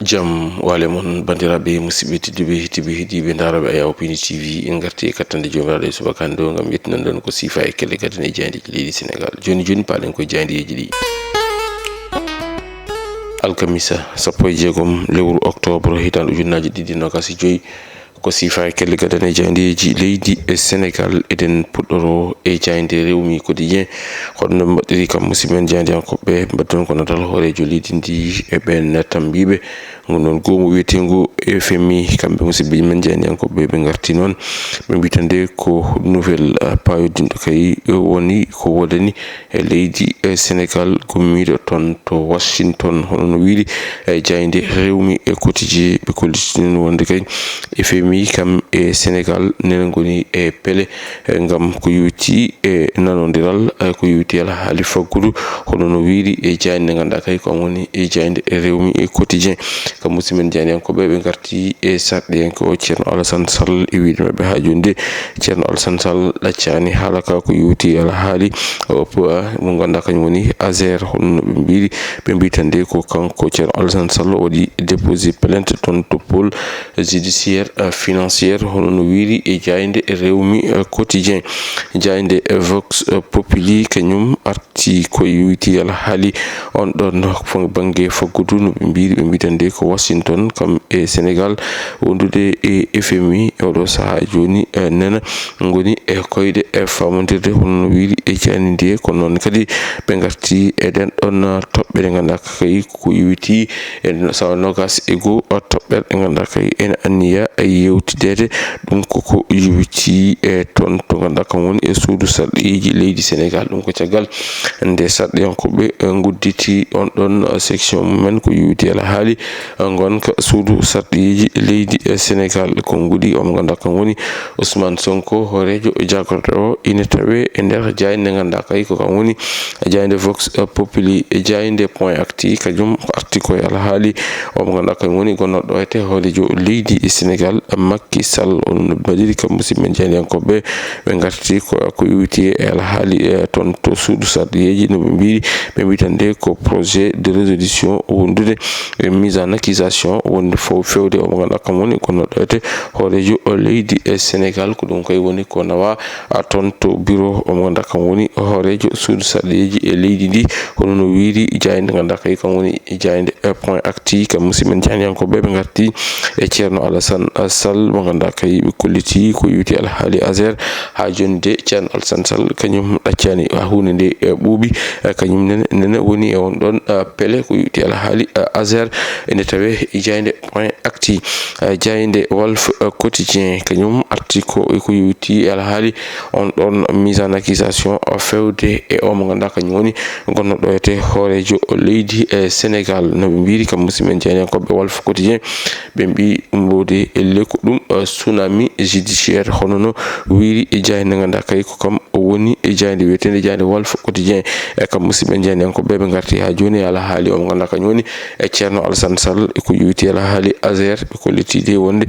jam wale mon bandiraɓe musidɓe tedduɓe daraɓe Ayawpini TV en garti e kattande jomiraɗo e subakande ɗo gam yettinan ɗon ko sifa e kelle gadan e jaydeji leydi Sénégal joni palen koye jaydeji ɗi alkamisa 16 lewru octobre hitande ujunnaje 2025 ko sifa e kelle gadan e jaydeji leydi e Sénégal eden puɗɗoro e jayde rewmi quotidien hono mbaɗiri kam musidɓe jaydiyankoɓe mbaddon ko natal hoorejo leydi ndi e ɓen tambiɓe non gomu wiyetengu FMI kamɓe musidɓe men jaydiyankoɓe ɓe garti noon ɓe mbitande ko nouvelle payodinɗo kay woni ko wodani e leydi Sénégal gummiɗo ton to Washington hono no wiiri e jayde rewmi e quotidien ɓe kollitini wonde kay FMI kam e Sénégal nena goni e pele ngam ko yuti e nanodiral ko yuti ala haali faggudu hono no wiiri e jayde nde ganduɗa kay ko woni e jayde rewmi e quotidien kam musidɓe jaydiyankoɓe ɓe garti e sarɗiyanko ceerno Alassane Sall e wiide mabɓe ha joni de ceerno Alassane Sall ɗaccani haala ka ko yuti ala haali mo ganduɗa kañum woni Azer hono ɓe mbiri ɓe mbitande ko kanko ceerno Alassane Sall waɗi déposé plainte toon to pôle judiciaire financière hono no wiiri e jayde rewmi quotidien jayde Vox Populi kañum arti ko yuti ala haali on ɗon banggue faggudu no ɓe mbiri ɓe mbitande ko Washington kam e Sénégal wondude e FMI oɗo saaha joni nena goni e koyɗe e famodirde hono no wiiri e jayde ndi ko noon kadi ɓe garti eɗen ɗon toɓɓe ɗe ganduɗa kay ko yuti e sawa nogas e goho toɓɓere ɗe ganduɗa kay ene anniya yewtidede ɗum koko yuti e toon to ganduɗa kam woni e suudu sarɗiji leydi Sénégal ɗum ko caggal nde sarɗiyankoɓe gudditi on ɗon section mumen ko yuti ala haali gonka suudu sarɗiji leydi Sénégal ko guuɗi omo ganduɗa kam woni Ousmane Sonko hoorejo jagorɗo o ina tawe e nder jayde nde ganduɗa kay ko kam woni jayde Vox Populi e jayde point acti kañum ko arti koye ala haali omo ganduɗa kam woni gonnoɗo ete hoorejo leydi Sénégal Macky Sall on mbaɗiri kam musidɓe jaydiyankoɓe ɓe garti ko yuti e ala haali toon to suudu sarɗiyeji no ɓe mbiri ɓe mbitande ko projet de résolution wondude mise en accusation wonde fewde omo ganduɗa kam woni gonnoɗo ete hoorejo leydi e Sénégal ko ɗum kay woni ko nawa toon to bureau omo ganduɗa kam woni hoorejo suudu sarɗiyeji e leydi ndi hono no wiiri jayde ganduɗa kay kam woni jayde point acti kam musidɓe jaydiyankoɓe ɓe garti e ceerno Alassane Sall mo ganduɗa kay ɓe kolliti ko yuti ala haali Azer ha joni de ceerno Alassane Sall kañum ɗaccani hunde nde ɓuuɓi kañum nene woni e on ɗon pele ko yuti ala haali Azer ene tawe jayde point acti jayde Walf Quotidien kañum arti ko yuti ala haali on ɗon mise en accusation fewde e o mo ganduɗa kañum woni gonnoɗo ete hoorejo leydi e Sénégal no ɓe mbiri kam musidɓe jaydiyankoɓe Walf Quotidien ɓe mbi mbode elle ko ɗum tsunami judiciaire hono no wiiri e jayde nde ganduɗa kay ko kam woni e jayde wiyetede jayde Walf Quotidien e kam musidɓe jaydiyankoɓe ɓe garti ha joni ala haali omo ganduɗa kañum woni e ceerno Alassane Sall ko yuti ala haali Azer ɓe kollitide wonde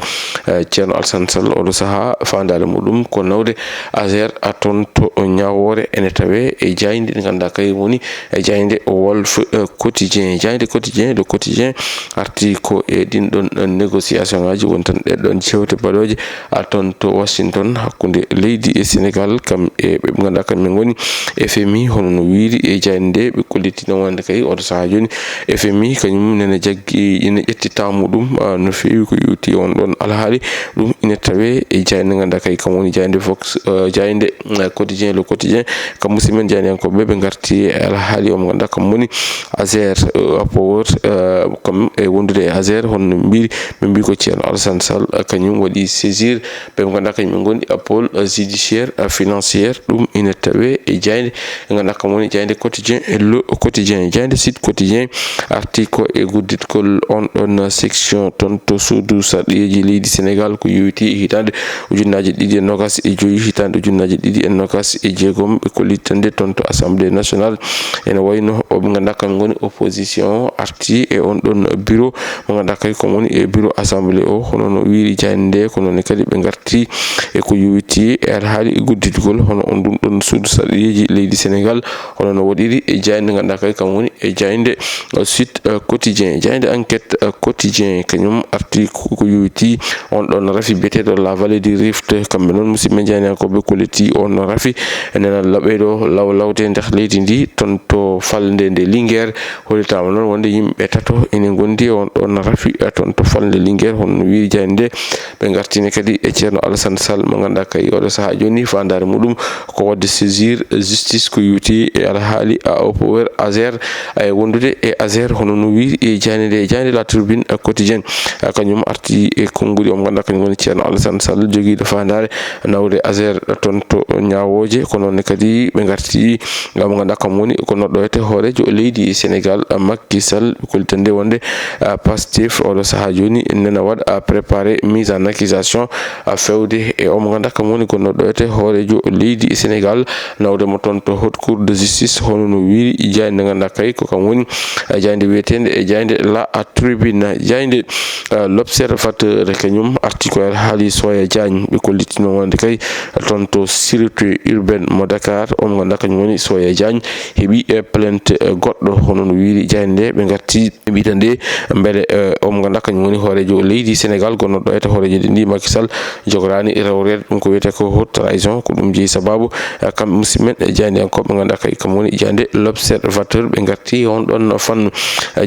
ceerno Alassane Sall oɗo saaha fandare muɗum ko nawde Azer toon to Ñawore ene tawe e jayde nde ganduɗa kay woni e jayde Walf Quotidien jayde quotidien le quotidien arti ko e ɗin ɗon négociation ngaji won tan ɗeɗɗon jewte baɗoje toon to Washington hakkude leydi e Sénégal kam e ɓe ganduɗa kamɓe goni FMI hono no wiiri e jayde nde ɓe kollitino wonde kay oɗo saaha joni FMI kañum nene jaggi ina ƴettita muɗum no fewi ko yuti on ɗon alhaali ɗum ina tawe e jayde nde ganduɗa kay kam woni jayde Vox jayde quotidien le quotidien kam musidɓe jaydiyankoɓe ɓe garti e alhaali omo ganduɗa kam woni Azer power comme e wondude e Azer hono mbiri ɓe mbi ko ceerno Alassane Sall kañum waɗi saisir ɓe ganduɗa kañum goni pôle judiciaire financière ɗum ina tawe e jayde ganduɗa kam woni jayde quotidien le quotidien jayde Sud Quotidien arti ko e gudditgol on ɗon section toon to suudu sarɗiyeji leydi Sénégal ko yuti hitande ujunnaje 2025 hitande ujunnaje 2026 ɓe kollitande toon to assemblée nationale ene wayno ɓe ganduɗa kam goni opposition arti e on ɗon bureau mo ganduɗa kay ko woni e bureau assemblée o hono no wiiri wiiri jande ko non kadi be garti e ko yuwiti e haali gudditgol hono on dum don suudu sarɗiji leydi Sénégal hono no wodiri e jande ganda kay kam woni e jande Sud Quotidien jande Enquête Quotidien kanyum arti ko yuwiti on don rafi betedo la vallée du Rift kambe non musidɓe jani ko be koleti on rafi nena labedo lawlawde nder leydi ndi ton to falde nde Linguère holitama non wonde yimɓe tato ene gondi on don rafi ton to falde Linguère hono wiiri jande be gartini kadi e Ceerno Alassane Sall mo ganda kay odo saha joni fandare mudum ko wadde saisir justice ko yuti e alhaali au pouvoir Azer ay wondude e Azer hono no wiiri e jande La Tribune Quotidien kanyum arti e konguri o ganda kanyum woni Ceerno Alassane Sall jogi do fandare nawde Azer ton to nyaawoje kono ne kadi be garti ngam ganda kam woni ko noddo ete hoorejo leydi Sénégal Macky Sall ko tande wonde Pastef odo saha joni nena wada préparer mise en accusation fewde e o mo ganda kam woni ko noddo ete hoorejo leydi Sénégal nawde mo ton to haute cour de justice hono no wiiri jande ganda kay ko kam woni jande wetende e jande La Tribune jande L'Observateur kanyum article haali Soya Diagne be ko litino wonde kay ton to sécurité urbaine mo Dakar o mo ganda kanyum woni Soya Diagne hebi plainte goddo hono no wiiri jande be garti bitande mbele o mo ganda kanyum woni hoorejo leydi Sénégal gonnodo ete hoorejo ndi Macky Sall jograni rewre dum ko wiyete ko haute trahison ko dum jeyi sababu kam musimen jande ko be ganda kay kam woni jande L'Observateur be garti on don fan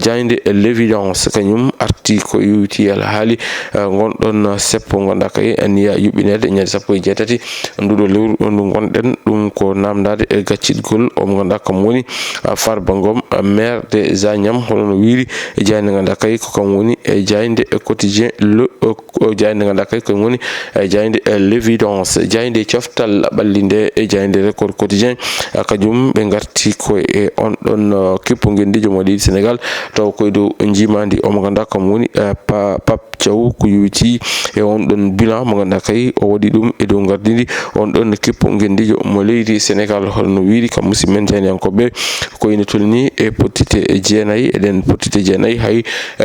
jande L'Évidence kanyum arti ko yuti al haali gon don seppo ganda kay aniya yubinede nyaade sappo e jeetati ndudo lewru ndu gonden dum ko namdade e gaccidgol o mo ganda kam woni Farba Ngom maire de Zagnam hono no wiiri e jande ganda kay ko kam woni e jande Quotidien le jande ganda kay ko woni e jande L'Évidence jande cioftal ballinde e jande Record Quotidien kajum be garti ko e on don kippo gendijo mo leydi Sénégal taw koy do jimandi o mo ganda kam woni Pape Thiaw ko yuwiti e on don bilan mo ganda kay o wadi dum e do gardidi on don kippo gendijo mo leydi Sénégal hono wiiri kam musimen jani ankobe ko ina tolni e potite jeenayi eden potite jeenayi hay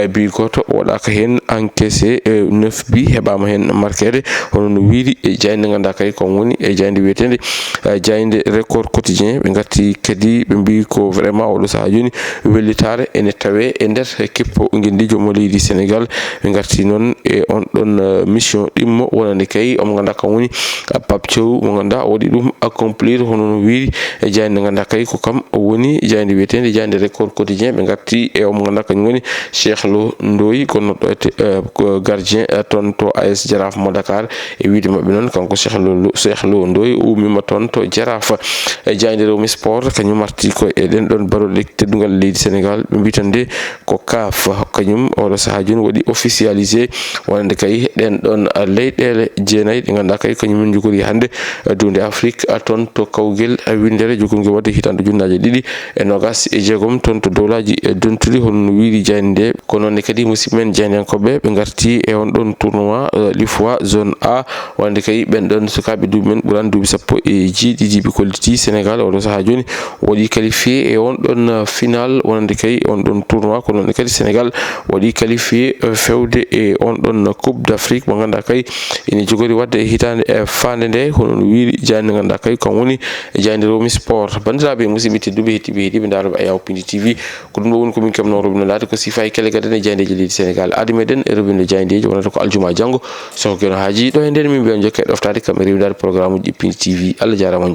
bi goto wadaka hen encaissé 9 bi hebama hen marquede hono no wiiri e jande ganda kay ko woni e jande wetende jande Record Quotidien be gatti kadi be bi ko vraiment o do sa joni wellitare ene tawe e nder kippo gendijo mo leydi Sénégal be gatti non e on don mission dimmo wonande kay o ganda kam woni Pape Thiaw mo ganda wadi dum accomplir hono no wiiri e jande ganda kay ko kam woni jande wetende jande Record Quotidien be gatti e o ganda kany woni Cheikh Lo Ndoye kono do ete gardien ton to AS Jaraaf mo Dakar e wiide mabbe non kanko Cheikh Lo Ndoye o mima ton to Jaraaf e jande Rewmi Sport kanyum arti ko e den don barole teddugal leydi Sénégal be bitande ko CAF kanyum o do saha joni wadi officialiser wonande kay den don leydele jeenayi de ganda kay kanyum jukori hande dunde Afrique ton to kawgel windere jukunge wadde hitande junnaje didi e nogas e jegom ton to dolaji dontuli hono wiiri jande ko non kadi musimen jande kobe be garti e on don tournoi l'IFOA zone A wonde kay ben don sukabe dumen buran dubi sappo e jiidi bi koliti Sénégal o do saha joni wadi qualifié e on don final wonde kay on don tournoi ko non kadi Sénégal wadi qualifié fewde e on don Coupe d'Afrique mo ganda kay ene jogori wadde hitande e fande nde hono wiiri jande ganda kay ko woni jande Rewmi Sport bandirabe musibiti dubi hetibe ndaro ayaw Pindi TV ko dum woni ko min kam no robino laade ko sifay kele gadane jande leydi Sénégal adumeden e robino jande wonata ko aljuma jango so ko geno haji do e nder min bi'on jokke doftade kam rewdar programme uji Pindi TV Allah jarama